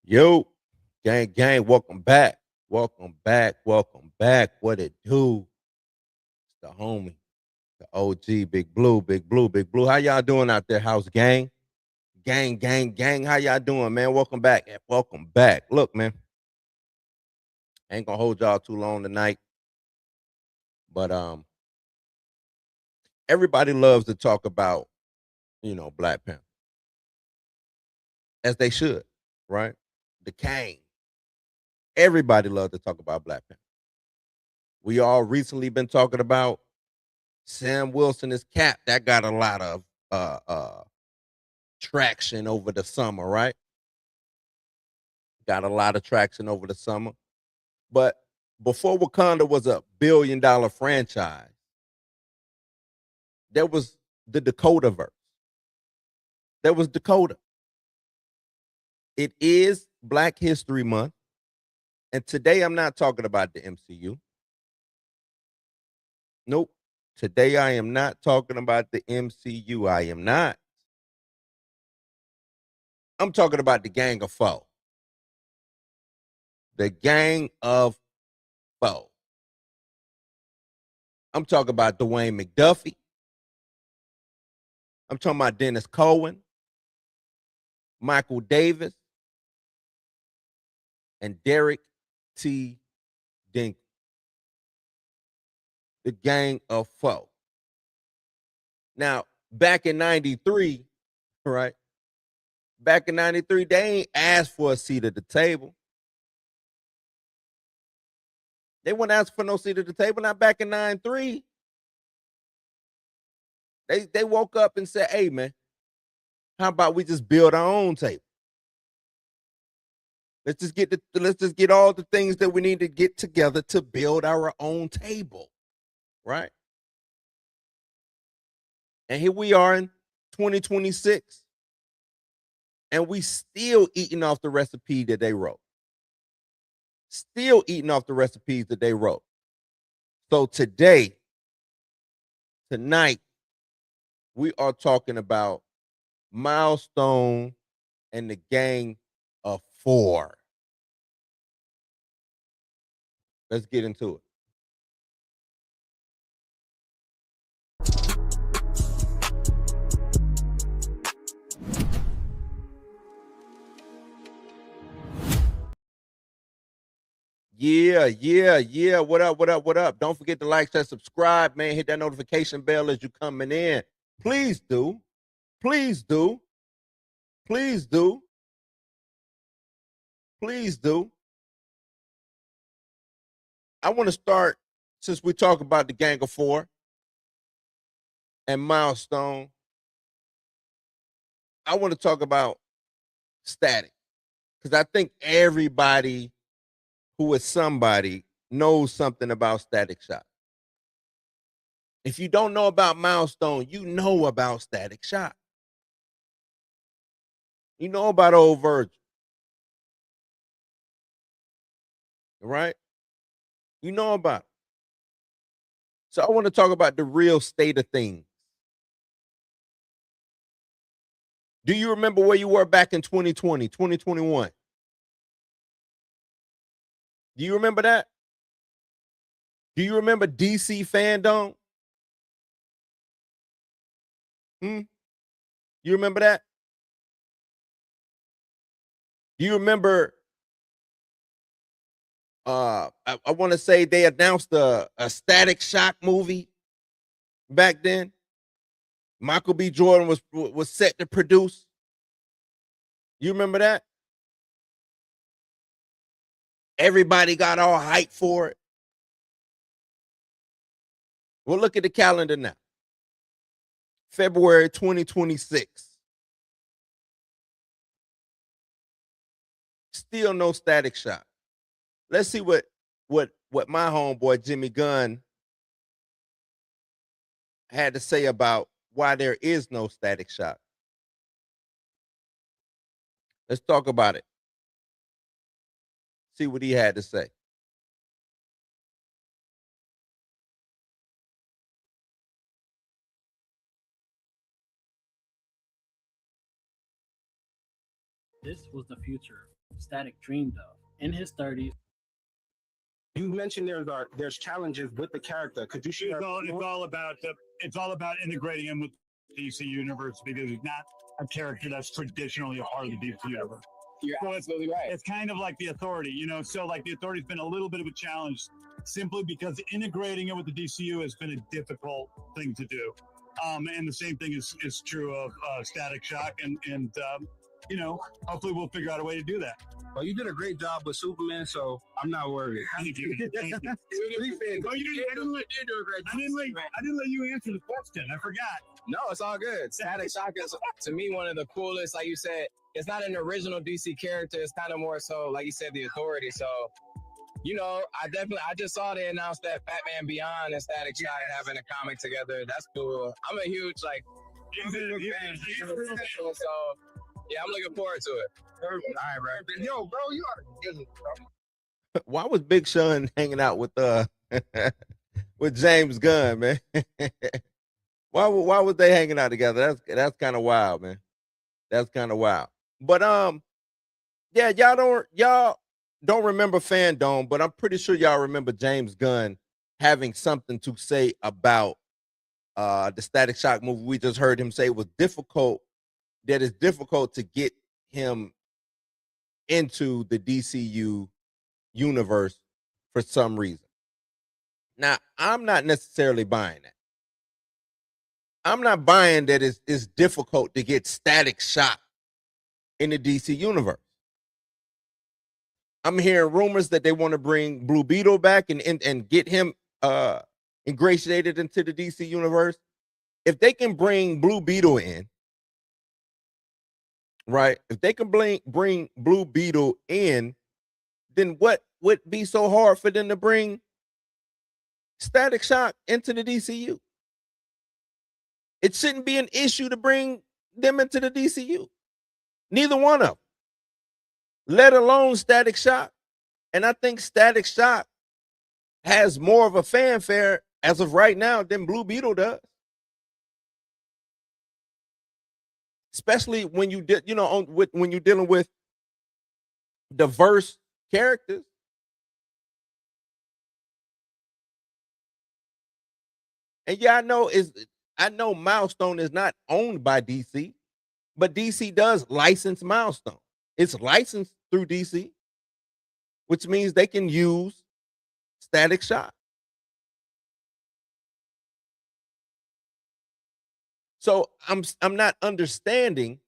Yo, gang, welcome back. Welcome back. What it do? It's the homie, the OG, Big Blue. How y'all doing out there, house gang? Gang. How y'all doing, man? Welcome back. Welcome back. Look, man, I ain't gonna hold y'all too long tonight, but everybody loves to talk about, Black Panther, as they should, right? The Kang. Everybody loves to talk about Black Panther. We all recently been talking about Sam Wilson is Cap. That got a lot of uh uh traction over the summer, right? Got a lot of traction over the summer. But before Wakanda was a $1 billion franchise, there was the Dakota verse. There was Dakota. It is Black History Month. And today I'm not talking about the MCU. Nope. Today I am not talking about the MCU. I am not. I'm talking about the Gang of Four. The Gang of Four. I'm talking about Dwayne McDuffie. I'm talking about Dennis Cowan, Michael Davis, and Derek T. Dingle. The Gang of Four. Now, back in 93, right? Back in 93, they ain't asked for a seat at the table. They wouldn't ask for no seat at the table. Not back in 93. They woke up and said, hey, man, how about we just build our own table? Let's just get all the things that we need to get together to build our own table. Right? And here we are in 2026. And we still eating off the recipe that they wrote. Still eating off the recipes that they wrote. So tonight, we are talking about Milestone and the Gang of Four. Let's get into it. Yeah. What up? Don't forget to like, share, subscribe, man. Hit that notification bell as you coming in. Please do. Please do. Please do. Please do. I want to start, since we talk about the Gang of Four and Milestone, I want to talk about Static. Because I think everybody who is somebody knows something about Static Shock. If you don't know about Milestone, you know about Static Shock. You know about old Virgil, right? You know about it. So I want to talk about the real state of things. Do you remember where you were back in 2020, 2021? Do you remember that? Do you remember DC FanDome? Hmm? You remember that? Do you remember I want to say they announced a Static Shock movie back then. Michael B. Jordan was set to produce. You remember that? Everybody got all hyped for it. Well, look at the calendar now. February 2026. Still no Static Shock. Let's see what my homeboy Jimmy Gunn had to say about why there is no Static Shock. Let's talk about it. See what he had to say. this was the future Static dreamed of. In his 30s, You mentioned there's challenges with the character. Could you share? It's all about integrating him with DC universe because he's not a character that's traditionally a part of the DC universe. You're absolutely right. It's kind of like the Authority, So like the Authority's been a little bit of a challenge simply because integrating it with the DCU has been a difficult thing to do. And the same thing is true of Static Shock, and hopefully we'll figure out a way to do that. Well, you did a great job with Superman, so I'm not worried. Thank you. Thank you. I didn't let you answer the question. I forgot. No, it's all good. Static Shock is, to me, one of the coolest. Like you said, it's not an original DC character. It's kind of more so, like you said, the Authority. So, I just saw they announced that Batman Beyond and Static Shock having a comic together. That's cool. I'm a huge, fan. So, yeah, I'm looking forward to it. All right, bro. Yo, bro, you are bro. Why was Big Sean hanging out with with James Gunn, man? Why was they hanging out together? That's kind of wild, man. That's kind of wild. But yeah, y'all don't remember FanDome, but I'm pretty sure y'all remember James Gunn having something to say about the Static Shock movie. We just heard him say it was difficult. That it's difficult to get him into the DCU universe for some reason. Now, I'm not necessarily buying that. I'm not buying that it's difficult to get Static Shock in the DC universe. I'm hearing rumors that they want to bring Blue Beetle back and get him ingratiated into the DC universe. If they can bring Blue Beetle in, right? If they can bring Blue Beetle in, then what would be so hard for them to bring Static Shock into the DCU? It shouldn't be an issue to bring them into the DCU. Neither one of them. Let alone Static Shock. And I think Static Shock has more of a fanfare as of right now than Blue Beetle does. Especially when when you're dealing with diverse characters. And yeah, I know Milestone is not owned by DC, but DC does license Milestone. It's licensed through DC, which means they can use Static Shock. So I'm not understanding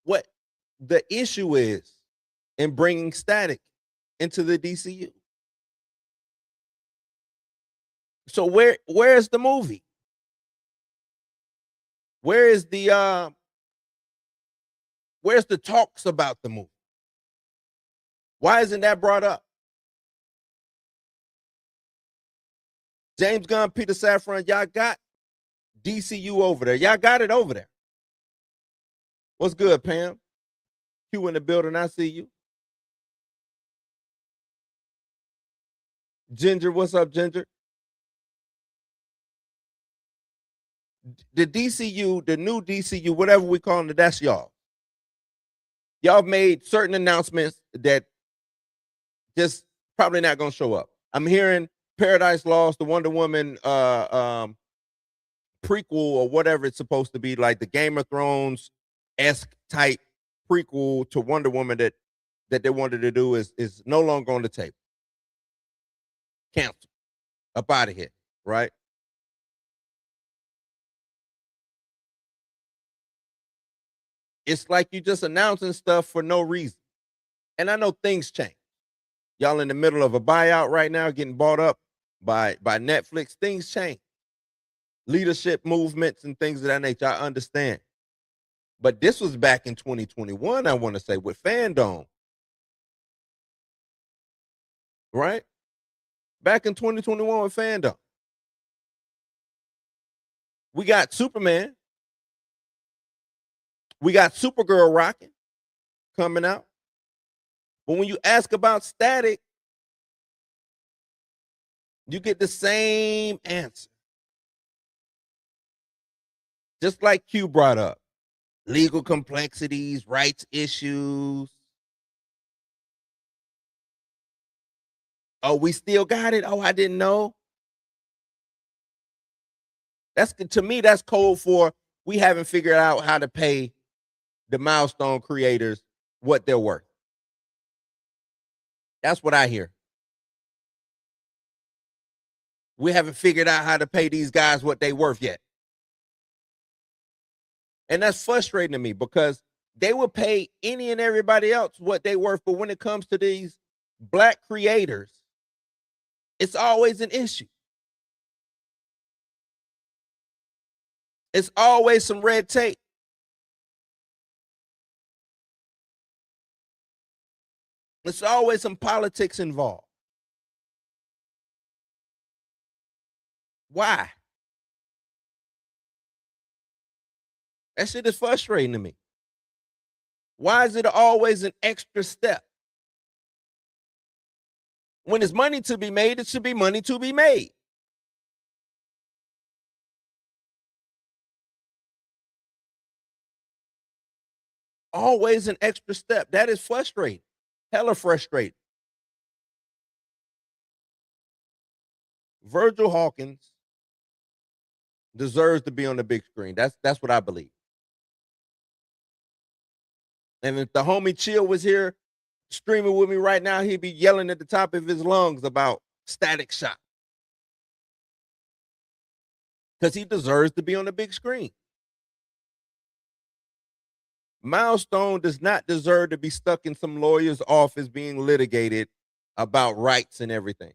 what the issue is in bringing Static into the DCU. So where's the movie? Where's the talks about the movie? Why isn't that brought up? James Gunn, Peter Safran, y'all got DCU over there. Y'all got it over there. What's good, Pam? Q in the building. I see you. Ginger, what's up, Ginger? The DCU, the new DCU, whatever we call it, that's y'all. Y'all made certain announcements that just probably not going to show up. I'm hearing Paradise Lost, the Wonder Woman prequel or whatever it's supposed to be, like the Game of Thrones-esque type prequel to Wonder Woman that they wanted to do is no longer on the table. Cancel. Up out of here, right? It's like you just announcing stuff for no reason. And I know things change. Y'all in the middle of a buyout right now, getting bought up by Netflix. Things change. Leadership movements and things of that nature, I understand. But this was back in 2021, I want to say, with FanDome. Right? Back in 2021 with FanDome. We got Superman. We got Supergirl rocking, coming out. But when you ask about Static, you get the same answer. Just like Q brought up. legal complexities, rights issues. Oh, we still got it. Oh, I didn't know. That's, to me, that's code for we haven't figured out how to pay the Milestone creators what they're worth. That's what I hear. We haven't figured out how to pay these guys what they worth yet. And that's frustrating to me because they will pay any and everybody else what they worth. But when it comes to these black creators, it's always an issue. It's always some red tape. It's always some politics involved. Why? That shit is frustrating to me. Why is it always an extra step? When there's money to be made, it should be money to be made. Always an extra step. That is frustrating. Hella frustrating. Virgil Hawkins deserves to be on the big screen. That's what I believe. And if the homie Chill was here streaming with me right now, he'd be yelling at the top of his lungs about Static Shock. Because he deserves to be on the big screen. Milestone does not deserve to be stuck in some lawyer's office being litigated about rights and everything.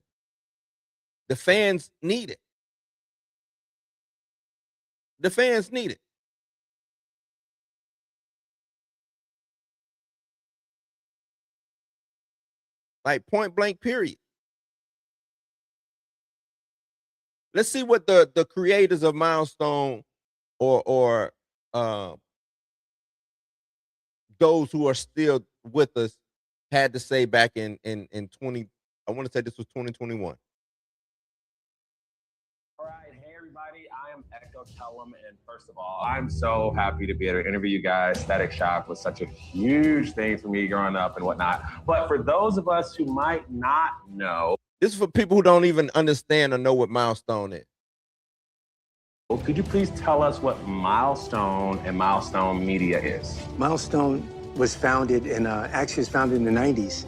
The fans need it. The fans need it. Like point blank, period. Let's see what the creators of Milestone or those who are still with us had to say back in 20. I want to say this was 2021. All right, hey everybody, I am Echo Tellum, and first of all, I'm so happy to be able to interview you guys. Static Shock was such a huge thing for me growing up and whatnot. But for those of us who might not know, this is for people who don't even understand or know what Milestone is. Could you please tell us what Milestone and Milestone Media is? Milestone was founded actually was founded in the 90s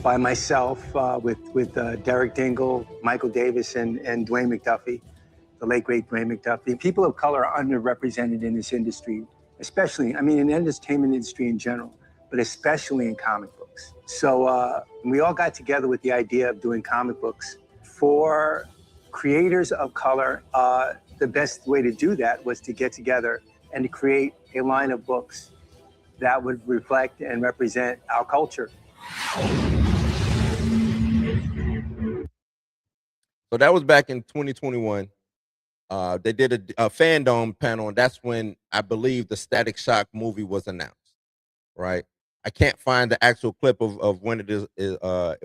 by myself with Derek Dingle, Michael Davis, and Dwayne McDuffie, the late great Dwayne McDuffie. People of color are underrepresented in this industry, especially, I mean, in the entertainment industry in general, but especially in comic books. So we all got together with the idea of doing comic books for creators of color. The best way to do that was to get together and to create a line of books that would reflect and represent our culture. So that was back in 2021. They did a FanDome panel, and that's when I believe the Static Shock movie was announced. Right? I can't find the actual clip of when it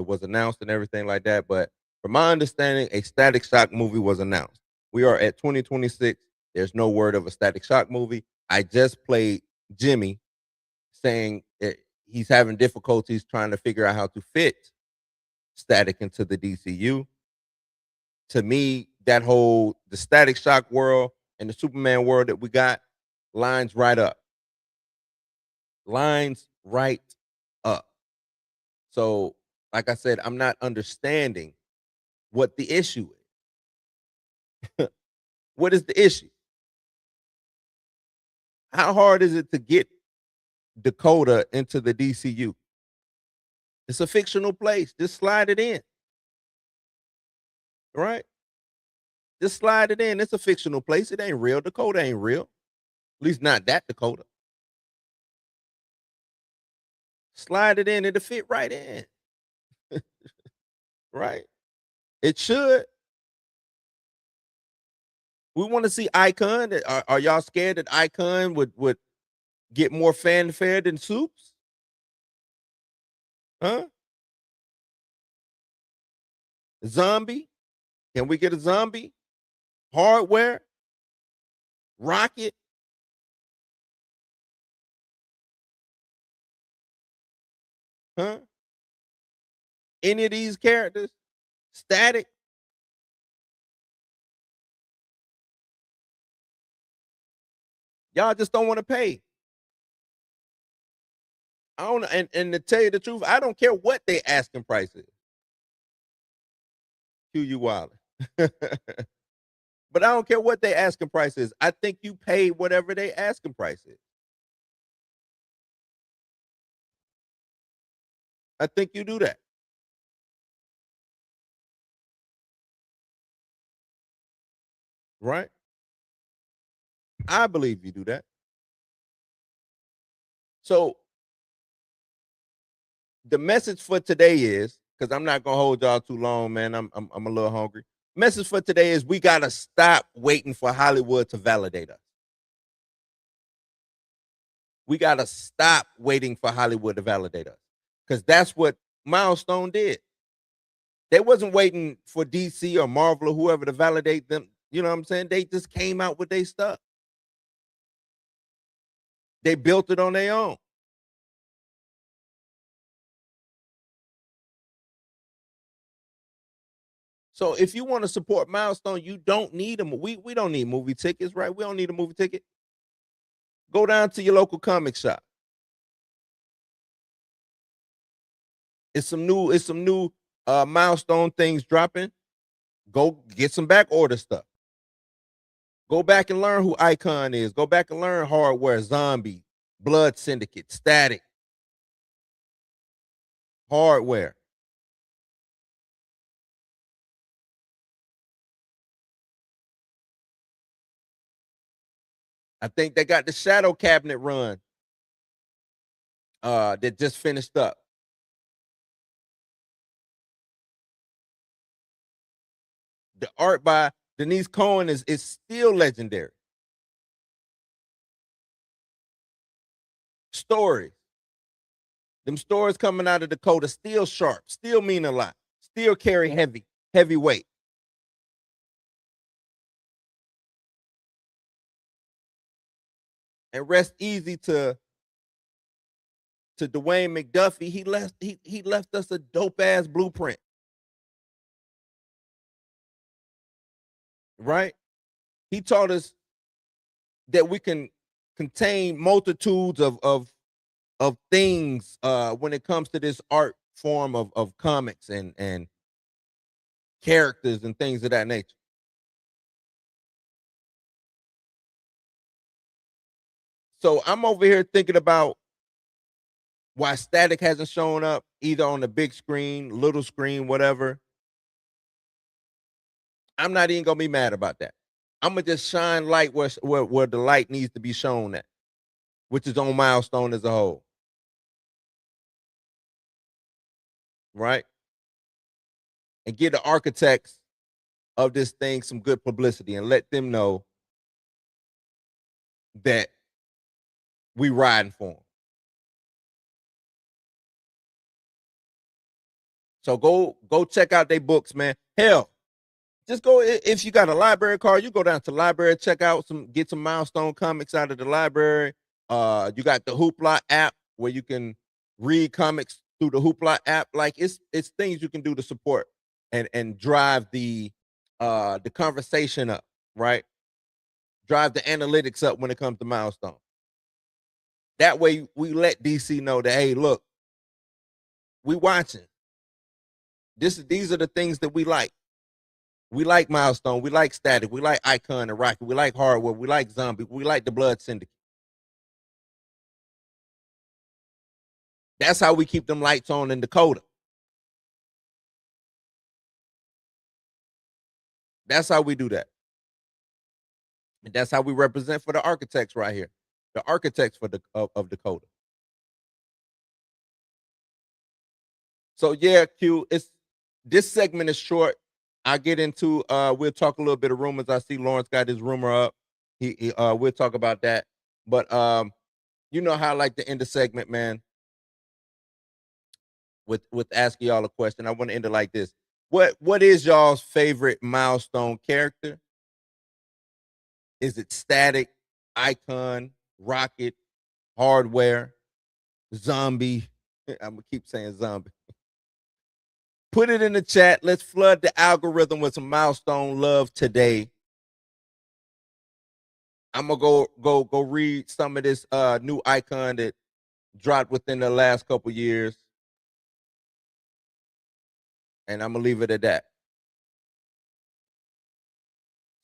was announced and everything like that, but from my understanding, a Static Shock movie was announced. We are at 2026. There's no word of a Static Shock movie. I just played Jimmy saying he's having difficulties trying to figure out how to fit Static into the DCU. To me, the Static Shock world and the Superman world that we got lines right up. Lines right up. So, like I said, I'm not understanding what the issue is. What is the issue? How hard is it to get Dakota into the DCU? It's a fictional place. Just slide it in. Right? Just slide it in. It's a fictional place. It ain't real. Dakota ain't real. At least not that Dakota. Slide it in. It'll fit right in. Right? It should. We want to see Icon. Are y'all scared that Icon would get more fanfare than Soups? Huh? Zombie? Can we get a zombie? Hardware? Rocket? Huh? Any of these characters? Static? Y'all just don't want to pay. I don't, and to tell you the truth, I don't care what they asking price is. You wildin'. But I don't care what they asking price is. I think you pay whatever they asking price is. I think you do that. Right? I believe you do that. So the message for today is, because I'm not gonna hold y'all too long, man. I'm a little hungry. Message for today is we gotta stop waiting for Hollywood to validate us. We gotta stop waiting for Hollywood to validate us. Because that's what Milestone did. They wasn't waiting for DC or Marvel or whoever to validate them. You know what I'm saying? They just came out with their stuff. They built it on their own. So if you want to support Milestone, you don't need them. We don't need movie tickets, right? We don't need a movie ticket. Go down to your local comic shop. It's some new Milestone things dropping. Go get some back order stuff. Go back and learn who Icon is. Go back and learn Hardware, Zombie, Blood Syndicate, Static, Hardware. I think they got the Shadow Cabinet run that just finished up. The art by Denise Cowan is still legendary. Stories. Them stories coming out of Dakota still sharp, still mean a lot, still carry heavy weight. And rest easy to Dwayne McDuffie. He left us a dope ass blueprint. Right? He taught us that we can contain multitudes of things when it comes to this art form of comics and characters and things of that nature. So I'm over here thinking about why Static hasn't shown up either on the big screen, little screen, whatever. I'm not even gonna be mad about that. I'm gonna just shine light where the light needs to be shown at, which is on Milestone as a whole. Right? And give the architects of this thing some good publicity and let them know that we riding for them. So go check out their books, man. Hell, just go if you got a library card, you go down to the library, check out get some Milestone comics out of the library. You got the Hoopla app where you can read comics through the Hoopla app. Like it's things you can do to support and drive the conversation up, right? Drive the analytics up when it comes to Milestone. That way we let DC know that, hey, look, we watching. These are the things that we like. We like Milestone. We like Static. We like Icon and Rocket. We like Hardware. We like Zombie. We like the Blood Syndicate. That's how we keep them lights on in Dakota. That's how we do that. And that's how we represent for the architects right here. The architects of Dakota. So yeah, Q, this segment is short. I get into we'll talk a little bit of rumors. I see Lawrence got his rumor up. We'll talk about that. But you know how I like to end the segment, man, with asking y'all a question. I want to end it like this. What is y'all's favorite Milestone character? Is it Static, Icon, Rocket, Hardware, Zombie? I'm gonna keep saying zombie. Put it in the chat. Let's flood the algorithm with some milestone love today. I'm gonna go read some of this new icon that dropped within the last couple years, and I'm gonna leave it at that.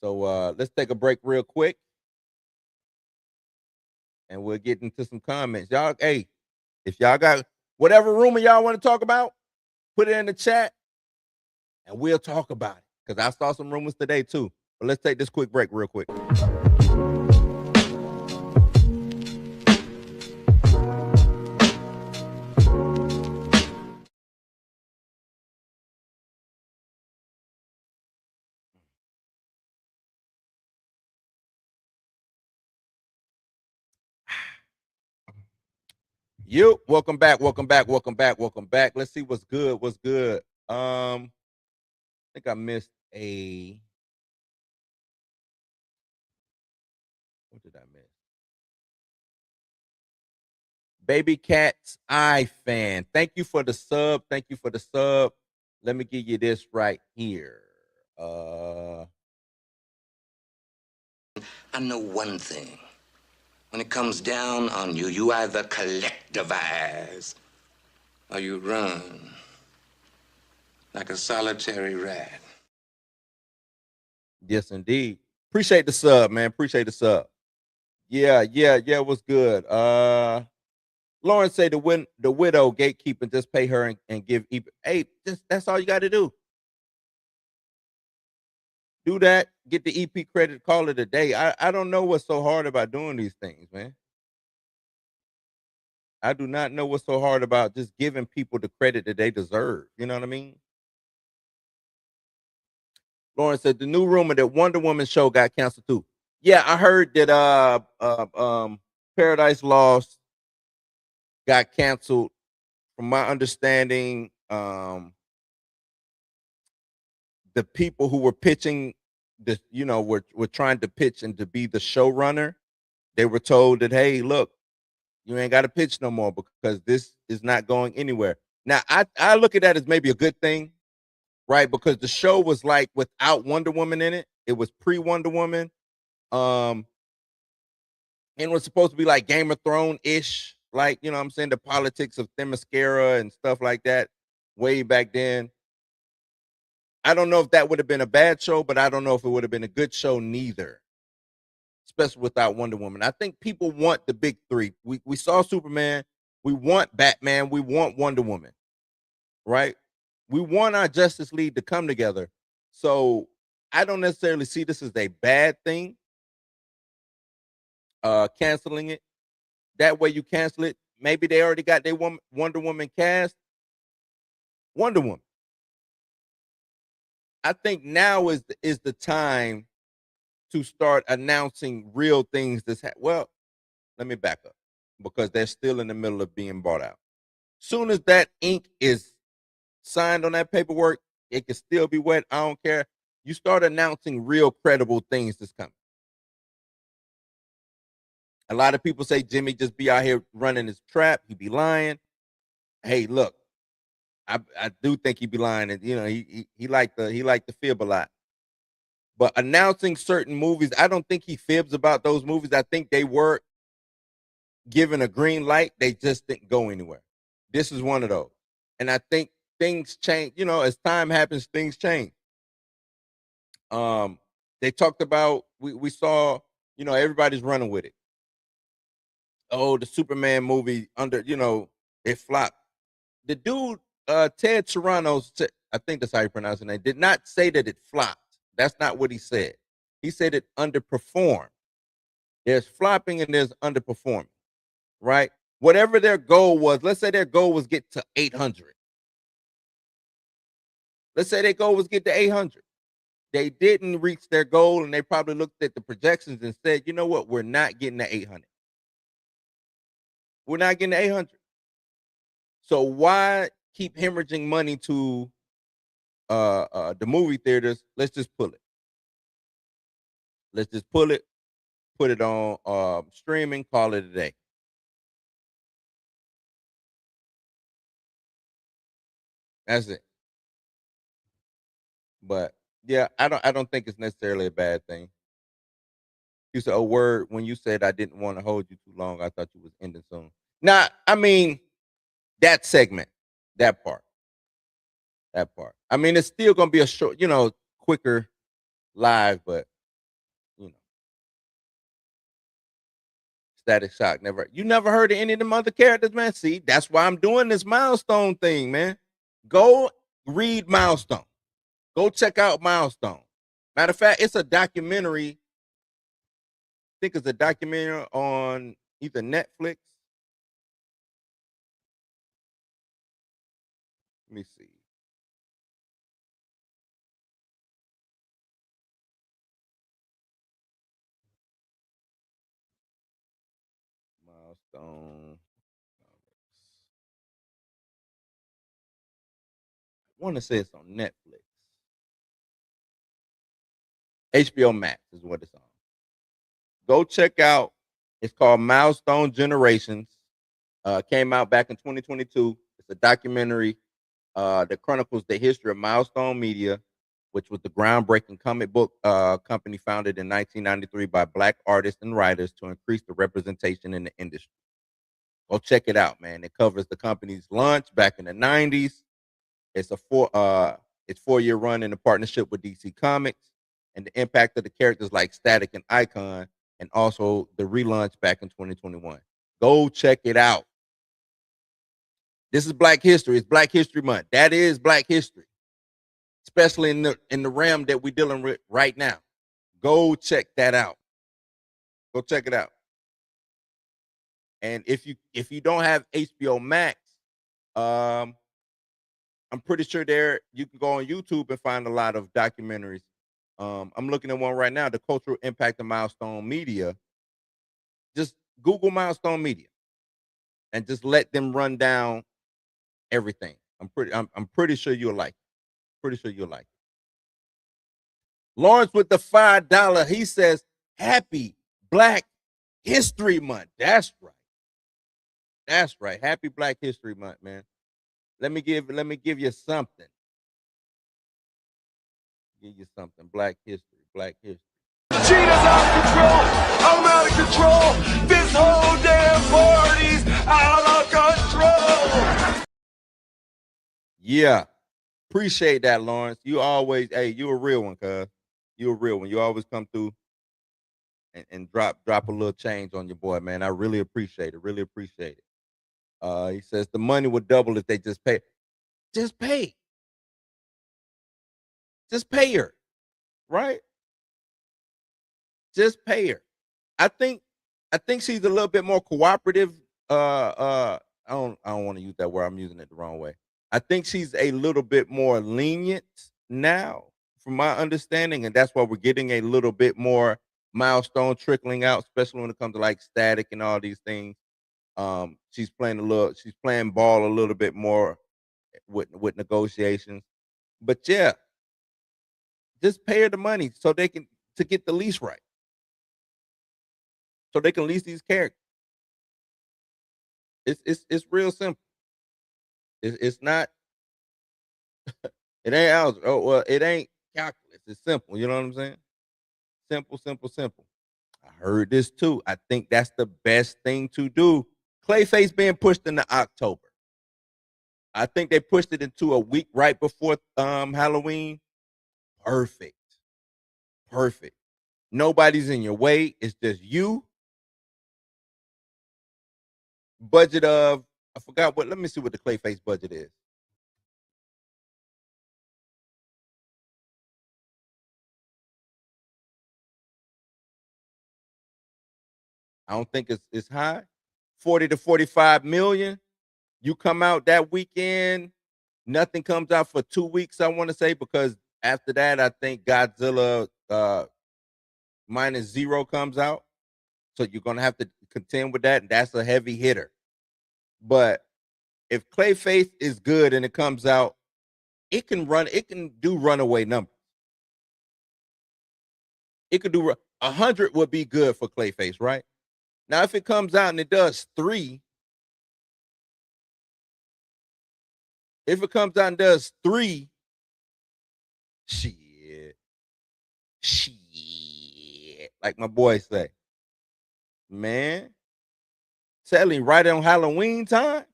So let's take a break real quick, and we'll get into some comments. Y'all, hey, if y'all got whatever rumor y'all want to talk about, put it in the chat, and we'll talk about it. Because I saw some rumors today too. But let's take this quick break real quick. You, welcome back. Let's see what's good. I think I missed a. What did I miss? Baby Cat's Eye Fan. Thank you for the sub. Let me give you this right here. I know one thing. When it comes down on you, you either collectivize or you run like a solitary rat. Yes, indeed. Appreciate the sub, man. Yeah. What's good? Lauren said the widow gatekeeping, just pay her and give. Hey, that's all you got to do. Do that. Get the EP credit. Call it a day. I don't know what's so hard about doing these things, man. I do not know what's so hard about just giving people the credit that they deserve. You know what I mean? Lauren said the new rumor that Wonder Woman show got canceled too. Yeah, I heard that Paradise Lost got canceled. From my understanding, the people who were pitching this, were trying to pitch and to be the showrunner. They were told that, hey, look, you ain't got to pitch no more because this is not going anywhere. Now, I look at that as maybe a good thing, right? Because the show was like without Wonder Woman in it. It was pre-Wonder Woman. And it was supposed to be like Game of Thrones-ish, like, you know what I'm saying, the politics of Themyscira and stuff like that way back then. I don't know if that would have been a bad show, but I don't know if it would have been a good show neither, especially without Wonder Woman. I think people want the big three. We saw Superman. We want Batman. We want Wonder Woman, right? We want our Justice League to come together. So I don't necessarily see this as a bad thing, canceling it. That way you cancel it. Maybe they already got their Wonder Woman cast. Wonder Woman. I think now is the time to start announcing real things well, let me back up because they're still in the middle of being bought out. Soon as that ink is signed on that paperwork, it can still be wet. I don't care. You start announcing real credible things that's coming. A lot of people say Jimmy just be out here running his trap. He be lying. Hey, look, I do think he be lying, and he like to fib a lot. But announcing certain movies, I don't think he fibs about those movies. I think they were given a green light. They just didn't go anywhere. This is one of those. And I think things change. As time happens, things change. They talked about, we saw, everybody's running with it. Oh, the Superman movie it flopped. The dude, Ted Sarandos, I think that's how you pronounce his name, did not say that it flopped. That's not what he said. He said it underperformed. There's flopping and there's underperforming, right? Whatever their goal was, let's say their goal was get to 800. Let's say their goal was get to 800. They didn't reach their goal, and they probably looked at the projections and said, you know what, we're not getting to 800. We're not getting to 800. So why keep hemorrhaging money to the movie theaters? Let's just pull it. Let's just pull it, put it on streaming, call it a day. That's it. But yeah, I don't think it's necessarily a bad thing. You said a word when you said I didn't want to hold you too long. I thought you was ending soon. Nah, I mean that segment, that part. I mean, it's still gonna be a short, quicker live, but you know, Static Shock you never heard of any of them other characters, man. See, that's why I'm doing this Milestone thing, man. Go read Milestone. Go check out Milestone. Matter of fact, it's a documentary. I think it's a documentary on either Netflix. Let me see. Milestone. I want to say it's on Netflix. HBO Max is what it's on. Go check out. It's called Milestone Generations. Came out back in 2022. It's a documentary that chronicles the history of Milestone Media, which was the groundbreaking comic book company founded in 1993 by Black artists and writers to increase the representation in the industry. Go check it out, man. It covers the company's launch back in the 90s. It's a 4-year run in a partnership with DC Comics, and the impact of the characters like Static and Icon, and also the relaunch back in 2021. Go check it out. This is Black History. It's Black History Month. That is Black History, especially in the realm that we're dealing with right now. Go check that out. Go check it out. And if you don't have HBO Max, I'm pretty sure you can go on YouTube and find a lot of documentaries. I'm looking at one right now, the cultural impact of Milestone Media. Just Google Milestone Media and just let them run down everything. I'm pretty sure you'll like it. Pretty sure you'll like it. Lawrence with the $5. He says, "Happy Black History Month." That's right. That's right. Happy Black History Month, man. Let me give you something. Give you something. Black history. Black history. Cheetah's out of control. I'm out of control. This whole damn party's out of control. Yeah. Appreciate that, Lawrence. You always, you a real one, cuz. You a real one. You always come through and drop a little change on your boy, man. I really appreciate it. Really appreciate it. He says the money would double if they just pay. Just pay. Just pay her. Right? Just pay her. I think she's a little bit more cooperative. I don't want to use that word. I'm using it the wrong way. I think she's a little bit more lenient now, from my understanding, and that's why we're getting a little bit more Milestone trickling out, especially when it comes to like Static and all these things. She's playing ball a little bit more with negotiations. But yeah, just pay her the money so they can to get the lease right. So they can lease these characters. It's real simple. It's not. It ain't algebra. Oh well, it ain't calculus. It's simple. You know what I'm saying? Simple, simple, simple. I heard this too. I think that's the best thing to do. Clayface being pushed into October. I think they pushed it into a week right before Halloween. Perfect. Perfect. Nobody's in your way. It's just you. Budget of, I forgot what, let me see what the Clayface budget is. I don't think it's high. 40 to 45 million. You come out that weekend, nothing comes out for 2 weeks, I want to say, because after that, I think Godzilla -0 comes out. So you're gonna have to contend with that, and that's a heavy hitter. But if Clayface is good and it comes out, it can do runaway numbers. It could do 100 would be good for Clayface, right? Now, if it comes out and it does 3, If it comes out and does 3, shit, like my boys say, man, selling right on Halloween time.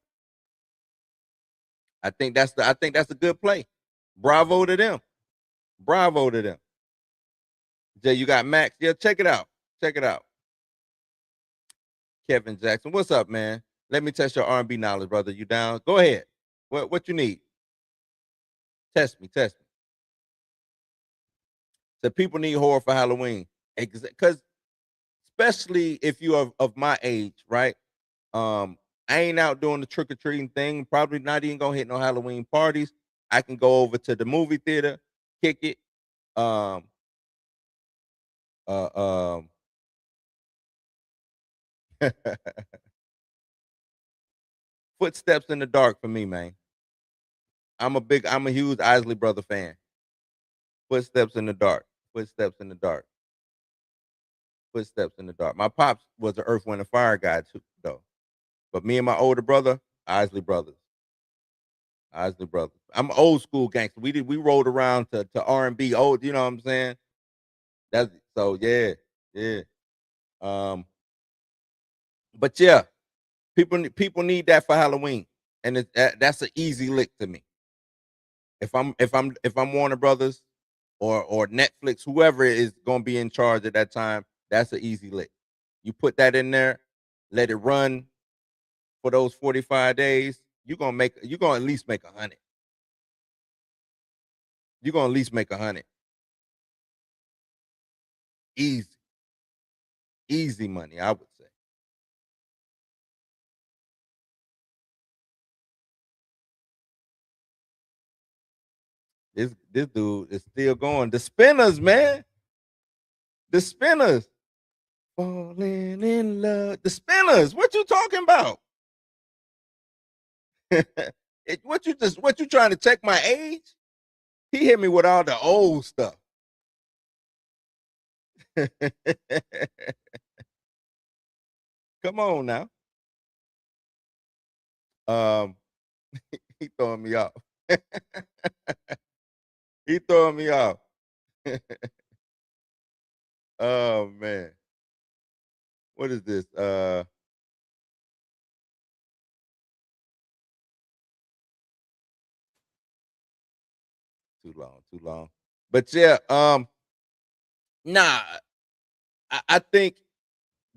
I think that's a good play. Bravo to them. Bravo to them. Jay, you got Max. Yeah, check it out. Check it out. Kevin Jackson, what's up, man? Let me test your R&B knowledge, brother. You down? Go ahead. What you need? Test me. So people need horror for Halloween, because especially if you are of my age, right? I ain't out doing the trick or treating thing. Probably not even gonna hit no Halloween parties. I can go over to the movie theater, kick it. Um, Footsteps in the Dark for me, man. I'm a huge Isley Brother fan. Footsteps in the Dark. Footsteps in the Dark. Footsteps in the Dark. My pops was an Earth, Wind, and Fire guy too, though. But me and my older brother, Isley Brothers. Isley Brothers. I'm an old school gangster. We rolled around to R&B old, you know what I'm saying? That's so yeah. But yeah, people need that for Halloween, and that's an easy lick to me. If I'm Warner Brothers or Netflix, whoever is gonna be in charge at that time, that's an easy lick. You put that in there, let it run for those 45 days. You're gonna at least make 100. You're gonna at least make 100. Easy money, I would say. This dude is still going. The Spinners, man. The Spinners. Falling in love. The Spinners. What you talking about? What you trying to check my age? He hit me with all the old stuff. Come on now. He throwing me off. He throwing me off. Oh man. What is this? Too long. But yeah, nah, I think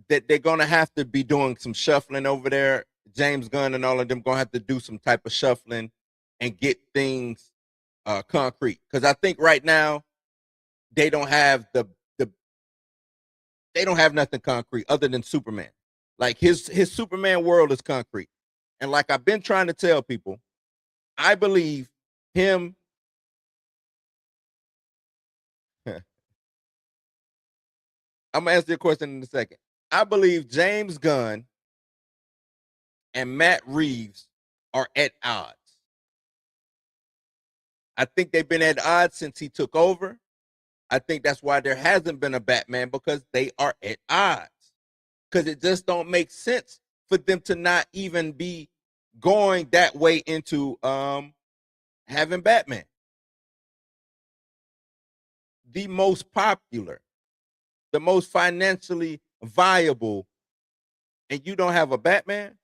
that they're gonna have to be doing some shuffling over there. James Gunn and all of them gonna have to do some type of shuffling and get things concrete. Because I think right now they don't have they don't have nothing concrete other than Superman. Like his Superman world is concrete. And like I've been trying to tell people, I believe him. I'm gonna answer your question in a second. I believe James Gunn and Matt Reeves are at odds. I think they've been at odds since he took over. I think that's why there hasn't been a Batman, because they are at odds. Because it just don't make sense for them to not even be going that way into having Batman. The most popular, the most financially viable, and you don't have a Batman?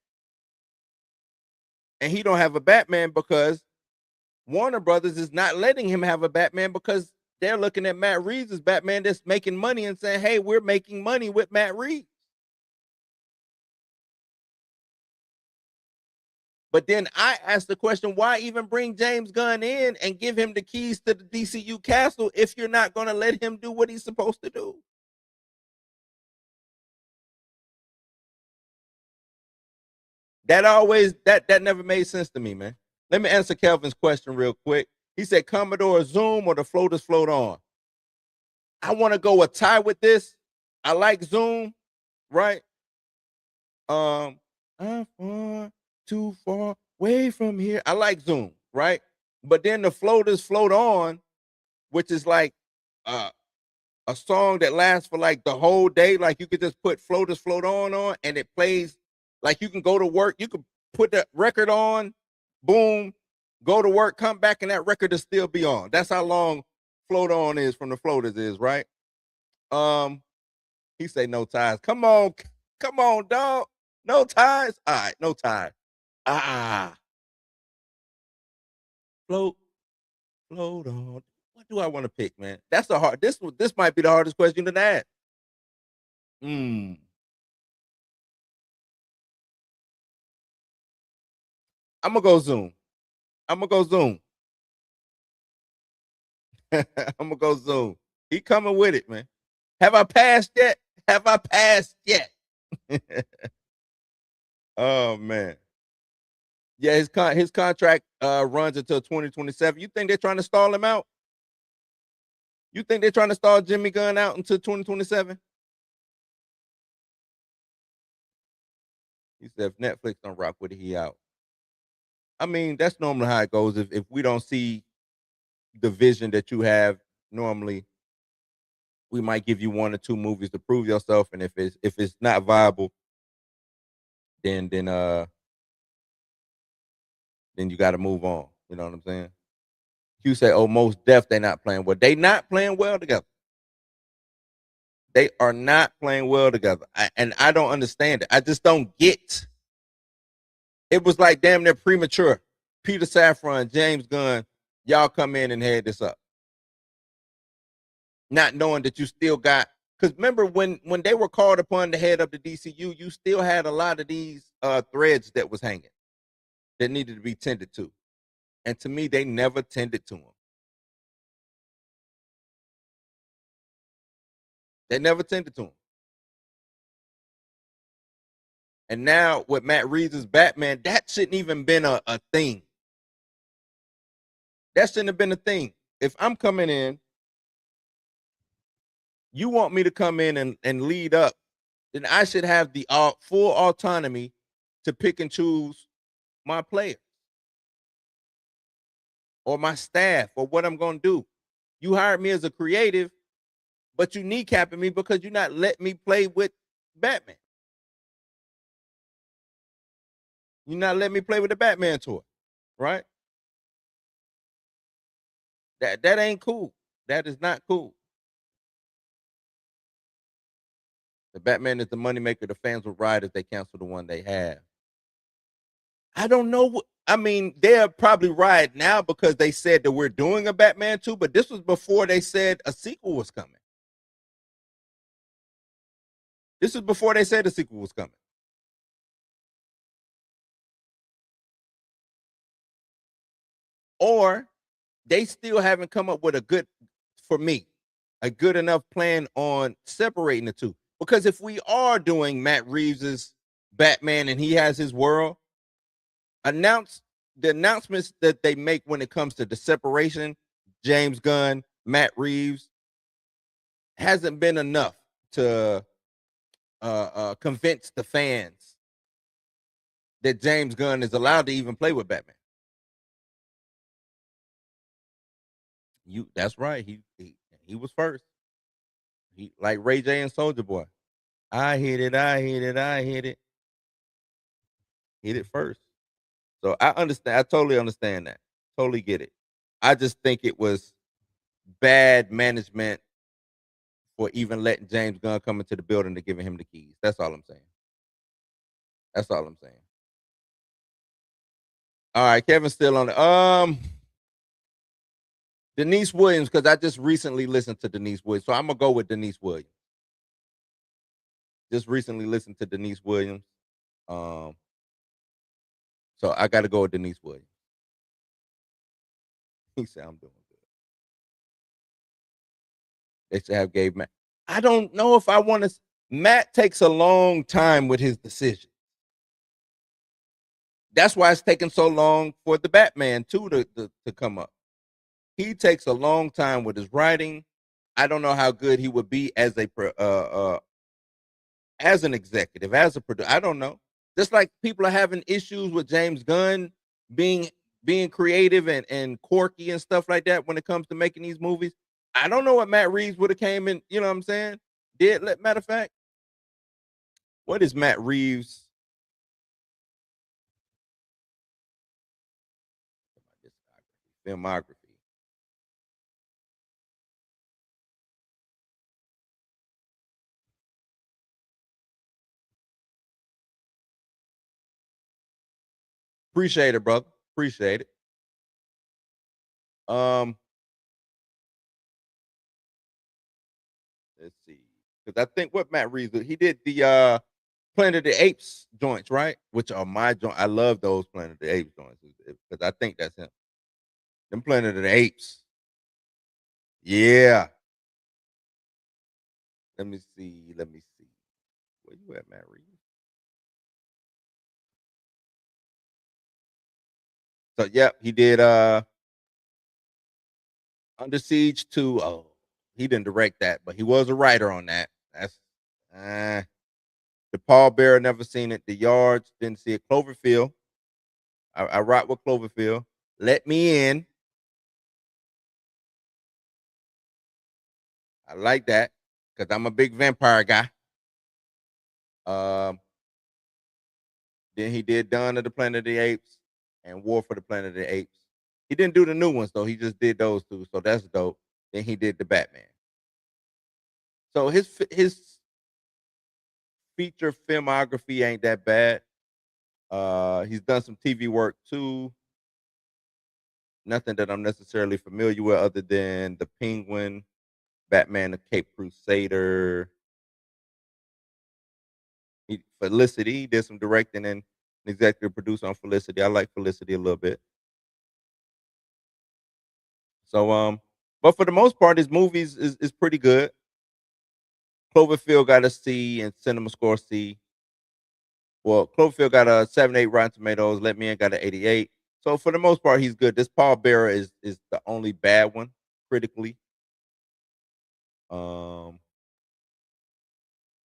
And he don't have a Batman because Warner Brothers is not letting him have a Batman, because they're looking at Matt Reeves as Batman that's making money and saying, hey, we're making money with Matt Reeves. But then I asked the question, why even bring James Gunn in and give him the keys to the DCU castle if you're not going to let him do what he's supposed to do? That never made sense to me, man. Let me answer Kelvin's question real quick. He said Commodore Zoom or the floaters float on. I want to go a tie with this. I like Zoom, right? I'm far too far away from here. I like Zoom, right? But then the floaters float on, which is like a song that lasts for like the whole day. Like you could just put floaters float on and it plays. Like you can go to work, you could put the record on, boom, go to work, come back, and that record will still be on. That's how long Float On is from the Floaters is, right? He say no ties. Come on, dog. No ties. All right, no ties. Float on. What do I want to pick, man? That's the hard. This might be the hardest question to ask. I'm gonna go Zoom. I'm gonna go Zoom. He coming with it, man. Have I passed yet? Oh man. Yeah, his contract runs until 2027. You think they're trying to stall him out? You think they're trying to stall Jimmy Gunn out until 2027? He said if Netflix don't rock with it, he out. I mean, that's normally how it goes. If we don't see the vision that you have, normally we might give you 1 or 2 movies to prove yourself. And if it's not viable, then you got to move on. You know what I'm saying? You say, oh, most def they not playing well. They not playing well together. They are not playing well together. And I don't understand it. I just don't get. It was like damn near premature. Peter Safran, James Gunn, y'all come in and head this up. Not knowing that you still got, because remember when they were called upon to head up the DCU, you still had a lot of these threads that was hanging that needed to be tended to. And to me, they never tended to them. They never tended to him. And now with Matt Reeves' Batman, that shouldn't even been a thing. That shouldn't have been a thing. If I'm coming in, you want me to come in and lead up, then I should have the full autonomy to pick and choose my players or my staff or what I'm going to do. You hired me as a creative, but you kneecapping me because you're not letting me play with Batman. You're not letting me play with the Batman toy, right? That ain't cool. That is not cool. The Batman is the moneymaker. The fans will ride if they cancel the one they have. I don't know. I mean, they're probably right now because they said that we're doing a Batman 2, but this was before they said a sequel was coming. This is before they said a sequel was coming. Or they still haven't come up with a good enough plan on separating the two. Because if we are doing Matt Reeves' Batman and he has his world, the announcements that they make when it comes to the separation, James Gunn, Matt Reeves, hasn't been enough to convince the fans that James Gunn is allowed to even play with Batman. That's right. He was first. He like Ray J and Soulja Boy. I hit it. Hit it first. So I understand. I totally understand that. Totally get it. I just think it was bad management for even letting James Gunn come into the building to giving him the keys. That's all I'm saying. All right, Kevin's still on it. Denise Williams, because I just recently listened to Denise Williams. So I'm gonna go with Denise Williams. Just recently listened to Denise Williams. So I gotta go with Denise Williams. He said I'm doing good. They should have gave Matt. I don't know if I want to. Matt takes a long time with his decision. That's why it's taking so long for the Batman 2 to come up. He takes a long time with his writing. I don't know how good he would be as an executive, as a producer. I don't know. Just like people are having issues with James Gunn being creative and quirky and stuff like that when it comes to making these movies. I don't know what Matt Reeves would have came in, you know what I'm saying? Matter of fact, what is Matt Reeves? filmography. Appreciate it, brother. Appreciate it. Let's see. Because I think what Matt Reeves did, he did the Planet of the Apes joints, right? Which are my joint. I love those Planet of the Apes joints because I think that's him. Them Planet of the Apes. Yeah. Let me see. Let me see. Where you at, Matt Reeves? So yep, he did Under Siege 2. Oh, he didn't direct that, but he was a writer on that. That's the Paul Bearer, never seen it. The Yards, didn't see it. Cloverfield. I rock with Cloverfield. Let Me In. I like that because I'm a big vampire guy. Then he did Dawn of the Planet of the Apes and War for the Planet of the Apes. He didn't do the new ones though. He just did those two, so that's dope. Then he did the Batman. So his feature filmography ain't that bad. He's done some TV work too. Nothing that I'm necessarily familiar with other than The Penguin, Batman the Cape Crusader. Felicity, he did some directing and executive producer on Felicity. I like Felicity a little bit. So but for the most part, his movies is pretty good. Cloverfield got a C and Cinema Score C. Well, Cloverfield got a 78 Rotten Tomatoes. Let Me In got an 88. So for the most part, he's good. This Paul Bearer is the only bad one critically.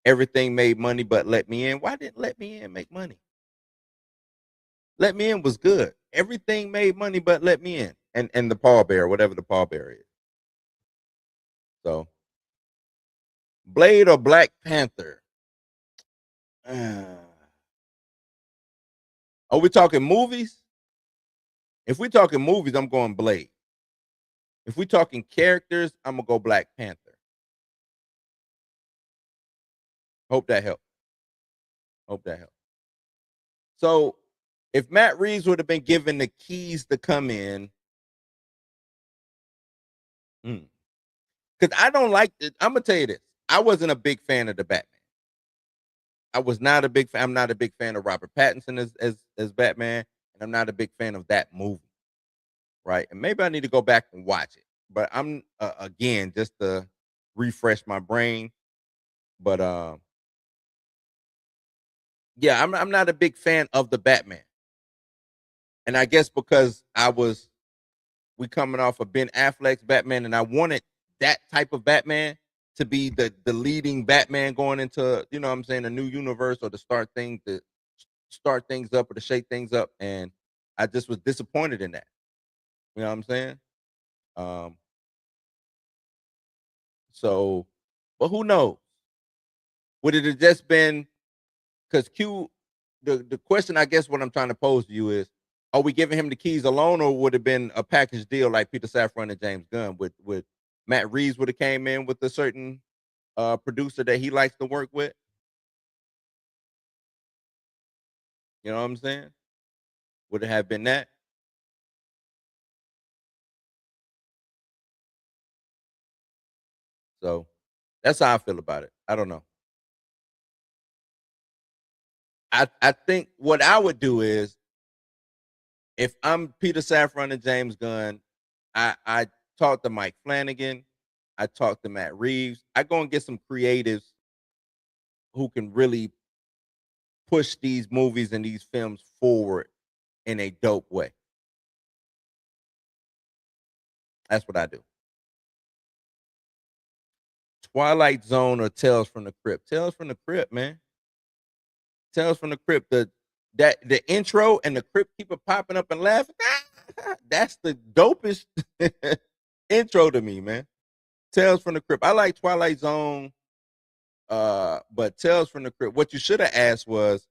Everything made money, but Let Me In. Why didn't Let Me In make money? Let Me In was good. Everything made money, but Let Me In. And the Paul Bearer, whatever the Paul Bearer is. So, Blade or Black Panther? Are we talking movies? If we're talking movies, I'm going Blade. If we're talking characters, I'm gonna go Black Panther. Hope that helped. Hope that helped. So, if Matt Reeves would have been given the keys to come in, because I don't like it. I'm gonna tell you this. I wasn't a big fan of the Batman. I was not a big fan. I'm not a big fan of Robert Pattinson as Batman, and I'm not a big fan of that movie. Right, and maybe I need to go back and watch it. But I'm again just to refresh my brain. But yeah, I'm not a big fan of the Batman, and I guess because we coming off of Ben Affleck's Batman, and I wanted that type of Batman to be the leading Batman going into, you know what I'm saying, a new universe, or to start things up or to shake things up, and I just was disappointed in that. You know what I'm saying? So, but who knows? Would it have just been because the question, I guess, what I'm trying to pose to you is, are we giving him the keys alone, or would it have been a package deal like Peter Safran and James Gunn? With Matt Reeves would have came in with a certain producer that he likes to work with? You know what I'm saying? Would it have been that? So that's how I feel about it. I don't know. I think what I would do is, if I'm Peter Safran and James Gunn, I talk to Mike Flanagan, I talk to Matt Reeves. I go and get some creatives who can really push these movies and these films forward in a dope way. That's what I do. Twilight Zone or Tales from the Crypt? Tales from the Crypt, man. Tales from the Crypt. The intro and the crypt keeper popping up and laughing. That's the dopest intro to me, man. Tales from the Crypt. I like Twilight Zone, but Tales from the Crypt. What you should have asked was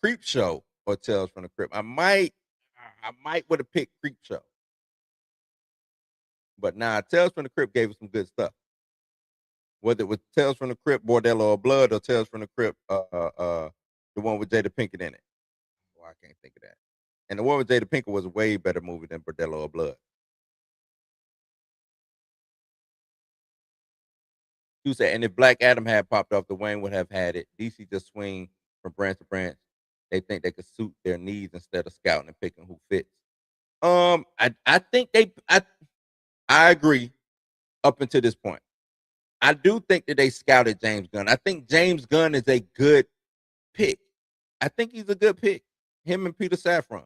Creep Show or Tales from the Crypt. I might would have picked Creep Show. But nah, Tales from the Crypt gave us some good stuff. Whether it was Tales from the Crypt, Bordello of Blood, or Tales from the Crypt, the one with Jada Pinkett in it. Oh, I can't think of that. And the one with Jada Pinkett was a way better movie than Bordello of Blood. You said, and if Black Adam had popped off, Dwayne would have had it. DC just swing from branch to branch. They think they could suit their needs instead of scouting and picking who fits. I think I agree up until this point. I do think that they scouted James Gunn. I think James Gunn is a good pick. I think he's a good pick. Him and Peter Safran.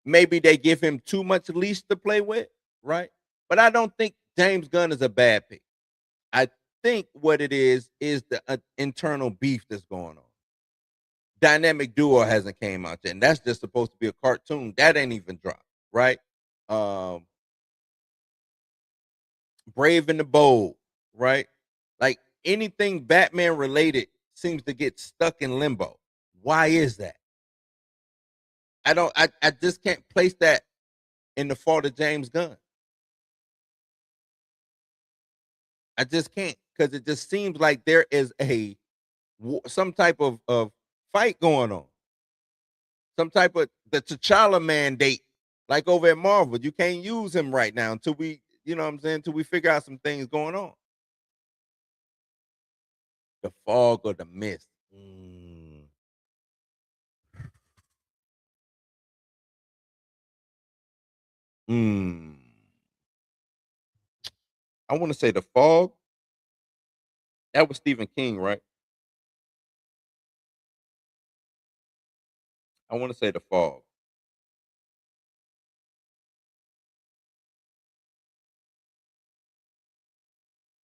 Maybe they give him too much leash to play with, right? But I don't think James Gunn is a bad pick. I think what it is the internal beef that's going on. Dynamic Duo hasn't came out yet, and that's just supposed to be a cartoon. That ain't even dropped, right? Brave and the Bold, right? Like anything Batman related seems to get stuck in limbo. Why is that? I just can't place that in the fault of James Gunn. I just can't, because it just seems like there is some type of fight going on. Some type of the T'Challa mandate, like over at Marvel. You can't use him right now until we, you know what I'm saying, until we figure out some things going on. The Fog or the Mist. I want to say The Fog. That was Stephen King, right? I want to say The Fog.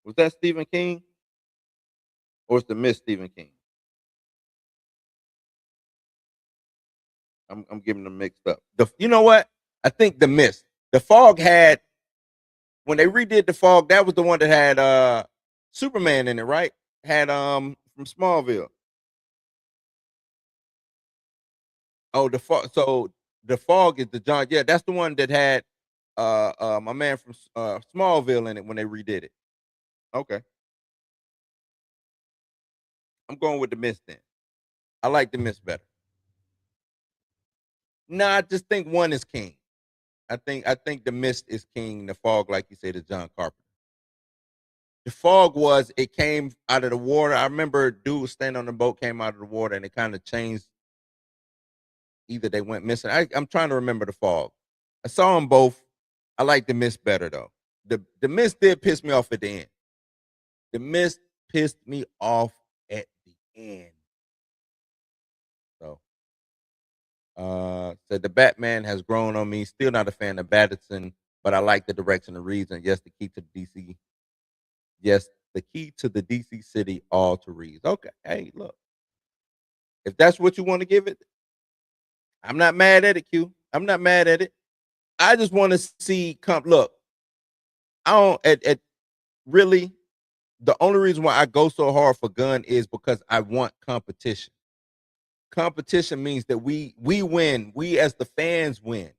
Was that Stephen King? Or is the Mist Stephen King? I'm getting them mixed up. You know what? I think the Mist. The Fog had, when they redid The Fog, that was the one that had Superman in it, right? Had from Smallville. Oh, the Fog. So the Fog is the John. Yeah, that's the one that had my man from Smallville in it when they redid it. Okay. I'm going with the Mist then. I like the Mist better. Nah, I just think one is king. I think the Mist is king. The Fog, like you said, is John Carpenter. The Fog it came out of the water. I remember dude standing on the boat, came out of the water, and it kind of changed. Either they went missing. I'm trying to remember the Fog. I saw them both. I like the Mist better though. The Mist did piss me off at the end. The Mist pissed me off at the end. So said the Batman has grown on me. Still not a fan of Battinson, but I like the direction of reason. Yes, the key to the DC. Yes, the key to the DC city, all to Reeves. Okay, hey, look. If that's what you want to give it, I'm not mad at it, Q. I'm not mad at it. I just want to see look. I don't at really the only reason why I go so hard for Gunn is because I want competition. Competition means that we win. We as the fans win.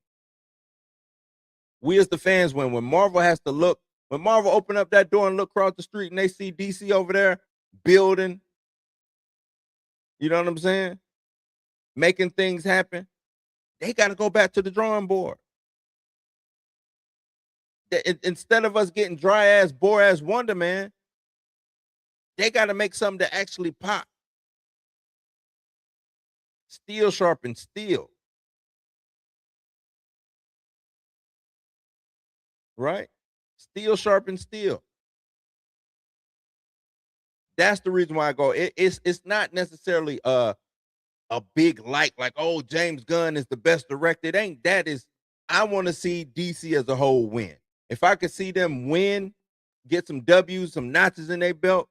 We as the fans win. When Marvel has to look, when Marvel open up that door and look across the street and they see DC over there building, you know what I'm saying? Making things happen, they got to go back to the drawing board. Instead of us getting dry ass, bore ass Wonder Man, they got to make something that actually pop. Steel sharpens steel. Right? Steel sharpens steel. That's the reason why I go. It's not necessarily a big like oh, James Gunn is the best director. It ain't that. Is I want to see DC as a whole win. If I could see them win, get some W's, some notches in their belt,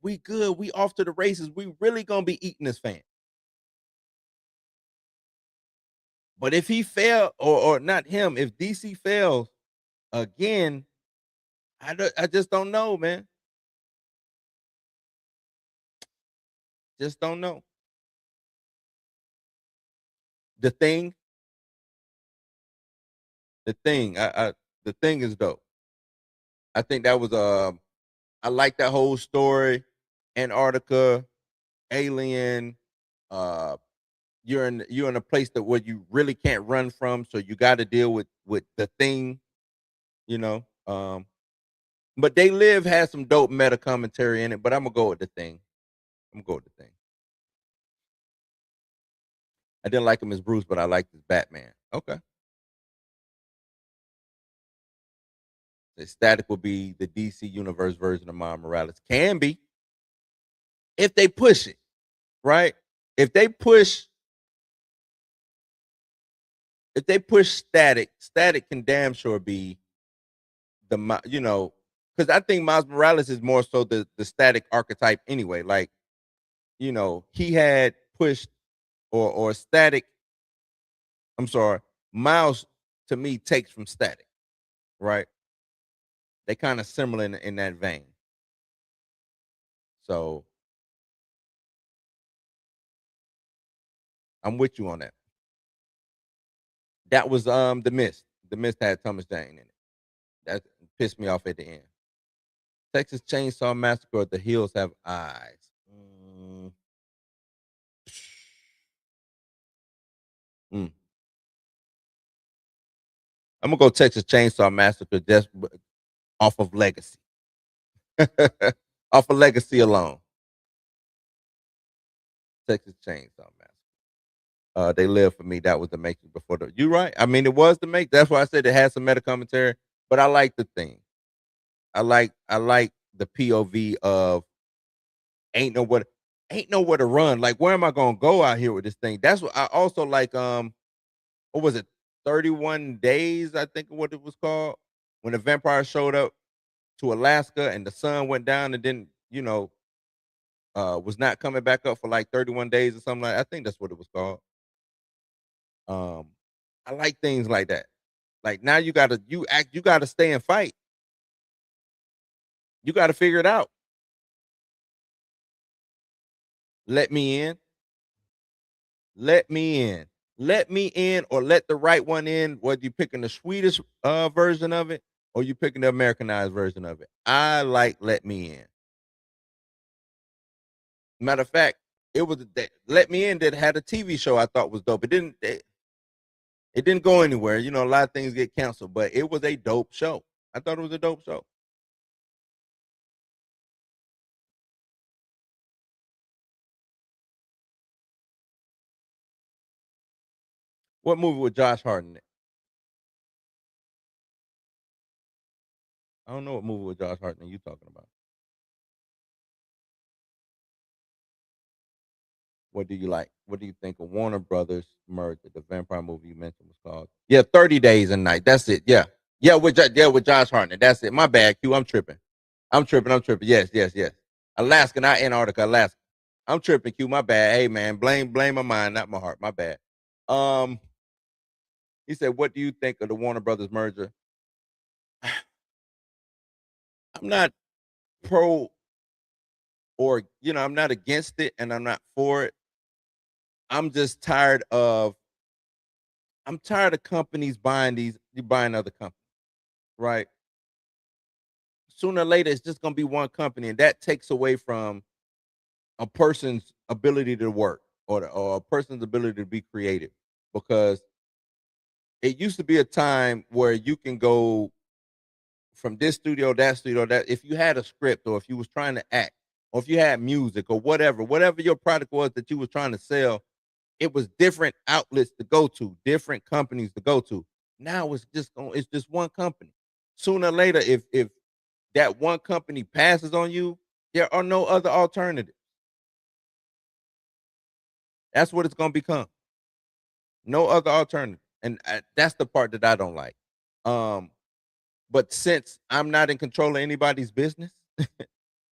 we good. We off to the races. We really gonna be eating this fan. But if he fail, or not him, if DC fails again, I just don't know, man. Just don't know. The Thing. The Thing. The Thing is dope. I think that was I like that whole story. Antarctica, alien, uh you're in a place that where you really can't run from, so you got to deal with the thing, you know. But They Live has some dope meta commentary in it, but I'm gonna go with The Thing. I'm gonna go with The Thing. I didn't like him as Bruce, but I liked his Batman. Okay. The Static will be the DC Universe version of Miles Morales. Can be if they push it, right? If they push Static, Static can damn sure be because I think Miles Morales is more so the Static archetype anyway. Like, he had pushed or Static. I'm sorry, Miles to me takes from Static, right? They kind of similar in that vein. So I'm with you on that. That was The Mist. The Mist had Thomas Jane in it. That pissed me off at the end. Texas Chainsaw Massacre, The Hills Have Eyes. Mm. I'm gonna go Texas Chainsaw Massacre just off of legacy. Off of legacy alone. Texas Chainsaw Massacre. They Live for me. That was the making before the. You right. I mean, it was the make. That's why I said it had some meta commentary. But I like the thing. I like the POV of ain't nowhere to run. Like, where am I gonna go out here with this thing? That's what I also like. What was it? 31 Days, I think what it was called. When the vampire showed up to Alaska and the sun went down and then, was not coming back up for like 31 days or something like that. I think that's what it was called. I like things like that. Like, now you gotta stay and fight. You gotta figure it out. Let me in. Let me in. Let me in, or let the right one in, whether you're picking the Swedish version of it or you picking the Americanized version of it. I like Let Me In. Matter of fact, it was Let Me In that had a TV show I thought was dope. It didn't go anywhere. A lot of things get canceled, but it was a dope show. I thought it was a dope show. What movie with Josh Hart in it? I don't know what movie with Josh Hart you talking about. What do you like? What do you think of Warner Brothers merger? The vampire movie you mentioned was called 30 Days and Night. That's it. Yeah, with Josh Hartnett. That's it. My bad, Q. I'm tripping. I'm tripping. Yes. Alaska, not Antarctica. Alaska. I'm tripping, Q. My bad. Hey, man, blame my mind, not my heart. My bad. He said, "What do you think of the Warner Brothers merger?" I'm not pro or I'm not against it, and I'm not for it. I'm just tired of companies buying other companies, right? Sooner or later, it's just gonna be one company, and that takes away from a person's ability to work or a person's ability to be creative. Because it used to be a time where you can go from this studio, that if you had a script or if you was trying to act or if you had music or whatever your product was that you was trying to sell, it was different outlets to go to, different companies to go to. Now it's just one company. Sooner or later, if that one company passes on you, there are no other alternatives. That's what it's going to become. No other alternative. And that's the part that I don't like. But since I'm not in control of anybody's business,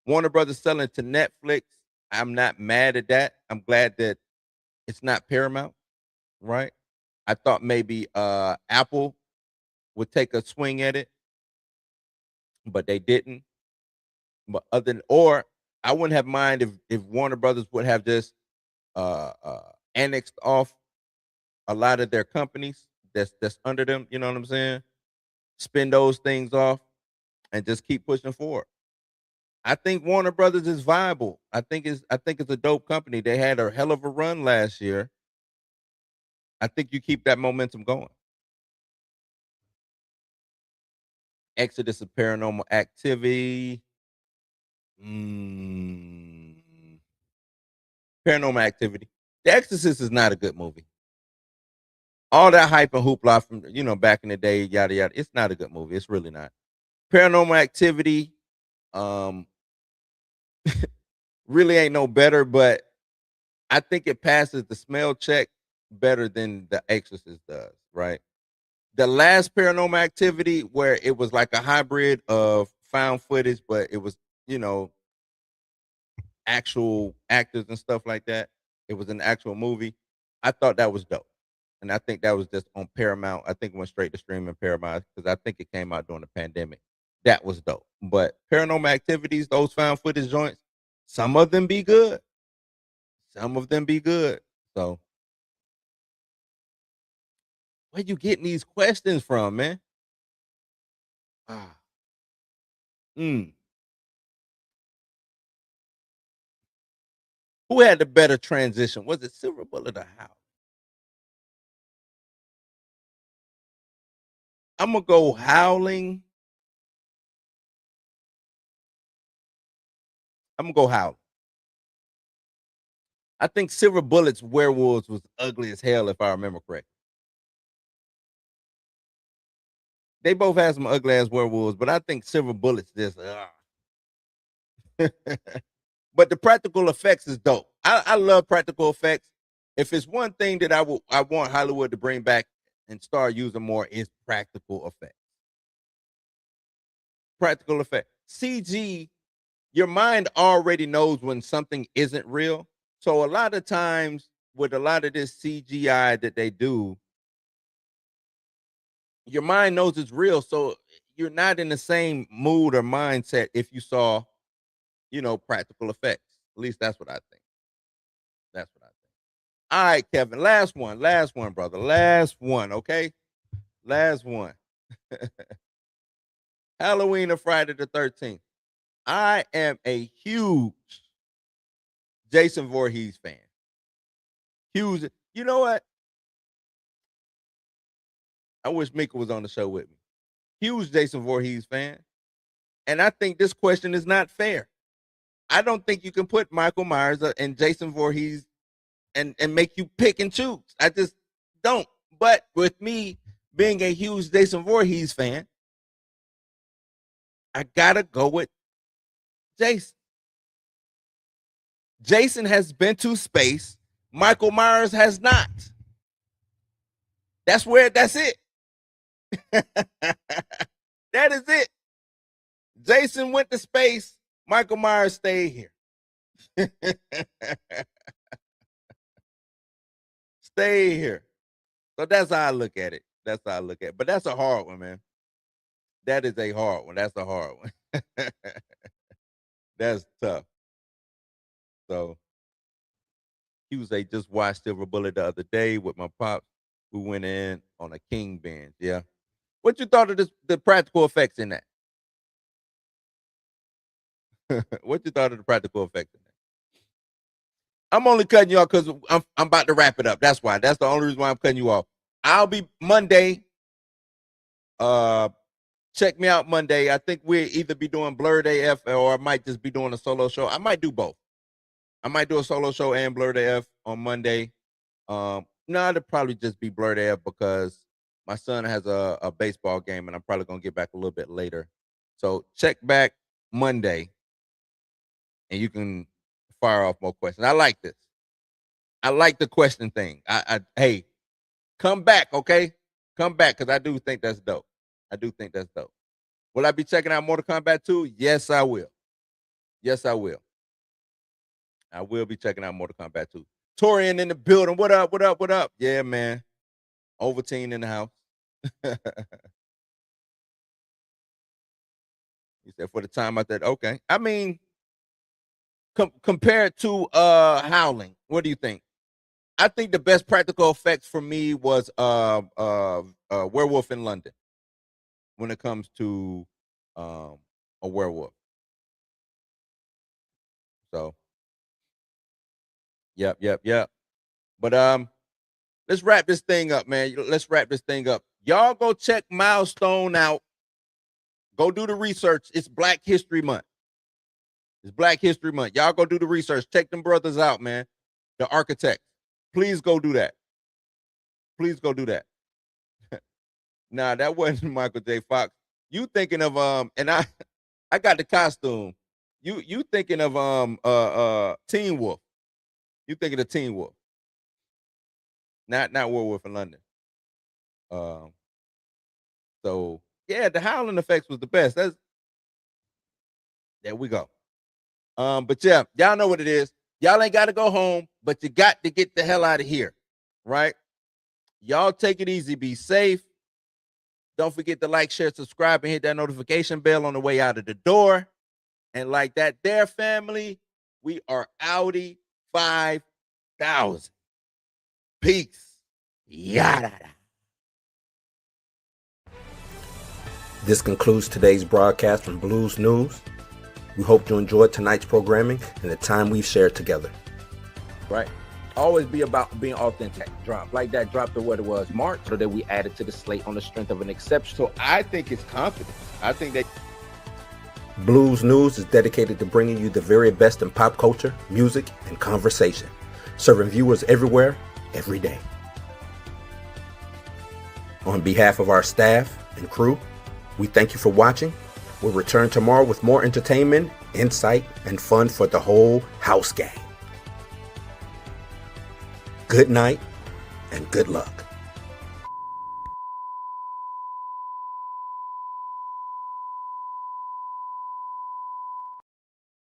Warner Brothers selling to Netflix, I'm not mad at that. I'm glad that it's not Paramount, right? I thought maybe Apple would take a swing at it, but they didn't. But or I wouldn't have mind if Warner Brothers would have just annexed off a lot of their companies that's under them. You know what I'm saying? Spin those things off and just keep pushing forward. I think Warner Brothers is viable. I think it's a dope company. They had a hell of a run last year. I think you keep that momentum going. Exodus of Paranormal Activity. Mm, Paranormal Activity. The Exorcist is not a good movie. All that hype and hoopla from back in the day, yada yada. It's not a good movie. It's really not. Paranormal Activity, um, really ain't no better, but I think it passes the smell check better than The Exorcist does. Right. The last Paranormal Activity, where it was like a hybrid of found footage, but it was you know actual actors and stuff like that. It was an actual movie. I thought that was dope. And I think that was just on Paramount. I think it went straight to streaming Paramount because I think it came out during the pandemic. That was dope. But Paranormal Activities, those found footage joints, some of them be good. Some of them be good. So where you getting these questions from, man? Ah. Mm. Who had the better transition? Was it Silver Bullet or How? I'm gonna go Howling. I'm gonna go Howling. I think Silver Bullet's werewolves was ugly as hell, if I remember correctly. They both had some ugly ass werewolves, but I think Silver Bullet's just. But the practical effects is dope. I love practical effects. If it's one thing that I want Hollywood to bring back and start using more is practical effects. Practical effect. CG, your mind already knows when something isn't real. So a lot of times with a lot of this CGI that they do, your mind knows it's real. So you're not in the same mood or mindset if you saw, practical effects. At least that's what I think. That's what I think. All right, Kevin. Last one, brother. Last one, okay? Last one. Halloween or Friday the 13th. I am a huge Jason Voorhees fan. Huge. You know what? I wish Mika was on the show with me. Huge Jason Voorhees fan. And I think this question is not fair. I don't think you can put Michael Myers and Jason Voorhees and make you pick and choose. I just don't. But with me being a huge Jason Voorhees fan, I gotta go with Jason. Jason has been to space. Michael Myers has not. That's it. That is it. Jason went to space. Michael Myers stayed here. Stay here. So that's how I look at it. That's how I look at it. But that's a hard one, man. That is a hard one. That's a hard one. That's tough. So Tuesday just watched Silver Bullet the other day with my pops. We went in on a king binge. Yeah. What you thought of the practical effects in that? What you thought of the practical effects in that? I'm only cutting you off because I'm about to wrap it up. That's why. That's the only reason why I'm cutting you off. I'll be Monday. Check me out Monday. I think we'll either be doing Blurred AF or I might just be doing a solo show. I might do both. I might do a solo show and Blurred AF on Monday. No, it'll probably just be Blurred AF because my son has a baseball game and I'm probably gonna get back a little bit later. So check back Monday and you can fire off more questions. I like this. I like the question thing. Hey, come back, okay? Come back because I do think that's dope. I do think that's dope. Will I be checking out Mortal Kombat 2? Yes, I will. Yes, I will. I will be checking out Mortal Kombat 2. Torian in the building. What up? What up? What up? Yeah, man. Overteen in the house. He said for the time out there. Okay. I mean, compared to Howling, what do you think? I think the best practical effects for me was Werewolf in London when it comes to a werewolf. So, yep. But let's wrap this thing up, man. Let's wrap this thing up. Y'all go check Milestone out. Go do the research. It's Black History Month. It's Black History Month. Y'all go do the research. Check them brothers out, man. The architects. Please go do that. Please go do that. Nah, that wasn't Michael J. Fox. You thinking of and I got the costume. You thinking of Teen Wolf. You thinking of Teen Wolf. Not Werewolf in London. So yeah, the howling effects was the best. There we go. But yeah, y'all know what it is. Y'all ain't got to go home, but you got to get the hell out of here, right? Y'all take it easy, be safe. Don't forget to like, share, subscribe, and hit that notification bell on the way out of the door. And like that there, family, we are outie 5,000. Peace. Yada. This concludes today's broadcast from Blues News. We hope you enjoyed tonight's programming and the time we've shared together. Right. Always be about being authentic. Drop like that. Drop to what it was March, so that we added to the slate on the strength of an exception. So I think it's confidence. I think that Blues News is dedicated to bringing you the very best in pop culture, music, and conversation, serving viewers everywhere, every day. On behalf of our staff and crew, we thank you for watching. We'll return tomorrow with more entertainment, insight, and fun for the whole house gang. Good night and good luck.